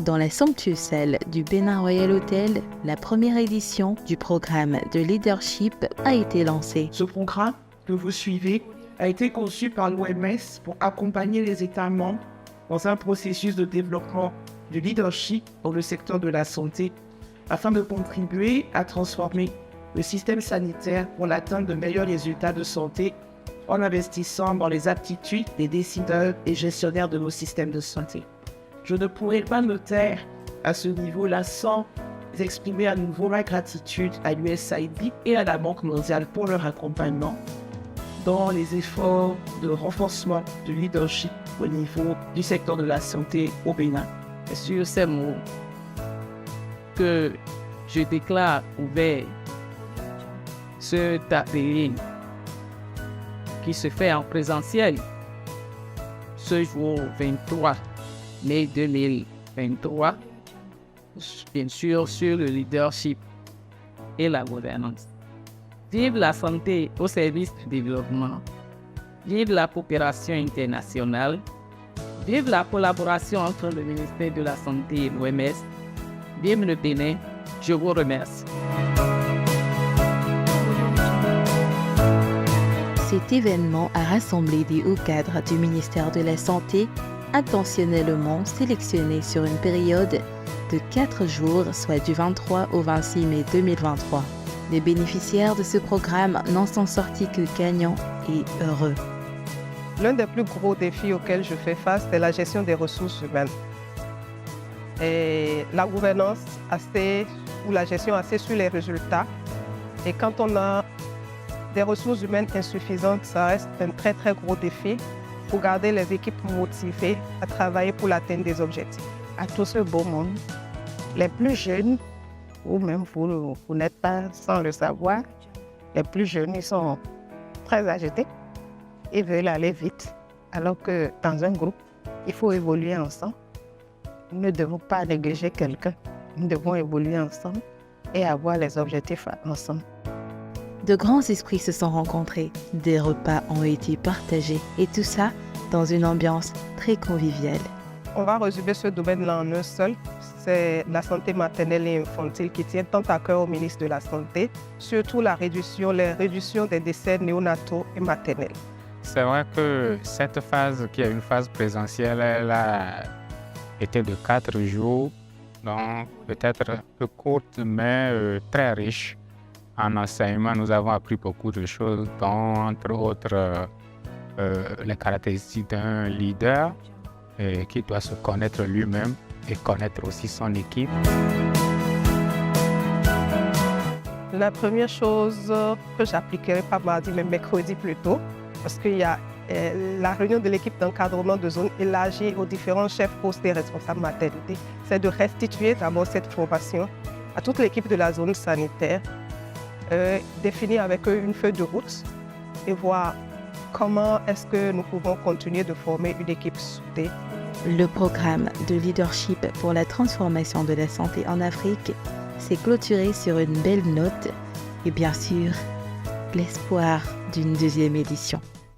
Dans la somptueuse salle du Bénin Royal Hotel, la première édition du programme de leadership a été lancée. Ce programme que vous suivez a été conçu par l'OMS pour accompagner les États membres dans un processus de développement du leadership dans le secteur de la santé afin de contribuer à transformer le système sanitaire pour l'atteinte de meilleurs résultats de santé en investissant dans les aptitudes des décideurs et gestionnaires de nos systèmes de santé. Je ne pourrais pas me taire à ce niveau-là sans exprimer à nouveau ma gratitude à l'USAID et à la Banque mondiale pour leur accompagnement dans les efforts de renforcement du leadership au niveau du secteur de la santé au Bénin. C'est sur ces mots que je déclare ouvert cet atelier qui se fait en présentiel ce jour 23 mai 2023, bien sûr sur le leadership et la gouvernance. Vive la santé au service du développement, vive la coopération internationale, vive la collaboration entre le ministère de la Santé et l'OMS, vive le Bénin, je vous remercie. Cet événement a rassemblé des hauts cadres du ministère de la Santé, intentionnellement sélectionnés sur une période de 4 jours, soit du 23 au 26 mai 2023. Les bénéficiaires de ce programme n'en sont sortis que gagnants et heureux. L'un des plus gros défis auxquels je fais face, c'est la gestion des ressources humaines. Et la gouvernance ou la gestion assez sur les résultats. Et quand on a des ressources humaines insuffisantes, ça reste un très très gros défi pour garder les équipes motivées à travailler pour l'atteinte des objectifs. À tout ce beau monde, les plus jeunes, ou même vous n'êtes pas sans le savoir, les plus jeunes, ils sont très agités, ils veulent aller vite, alors que dans un groupe, il faut évoluer ensemble. Nous ne devons pas négliger quelqu'un, nous devons évoluer ensemble et avoir les objectifs ensemble. De grands esprits se sont rencontrés, des repas ont été partagés et tout ça dans une ambiance très conviviale. On va résumer ce domaine-là en un seul, c'est la santé maternelle et infantile qui tient tant à cœur au ministre de la Santé, surtout les réductions des décès néonataux et maternels. C'est vrai que cette phase, qui est une phase présentielle, elle a été de 4 jours, donc peut-être un peu courte, mais très riche. En enseignement, nous avons appris beaucoup de choses, dont, entre autres, les caractéristiques d'un leader qui doit se connaître lui-même et connaître aussi son équipe. La première chose que j'appliquerai pas mardi, mais mercredi plutôt, parce qu'il y a la réunion de l'équipe d'encadrement de zone élargie aux différents chefs postes et responsables maternité, c'est de restituer d'abord cette formation à toute l'équipe de la zone sanitaire, définir avec eux une feuille de route et voir comment est-ce que nous pouvons continuer de former une équipe soudée. Le programme de leadership pour la transformation de la santé en Afrique s'est clôturé sur une belle note et bien sûr l'espoir d'une deuxième édition.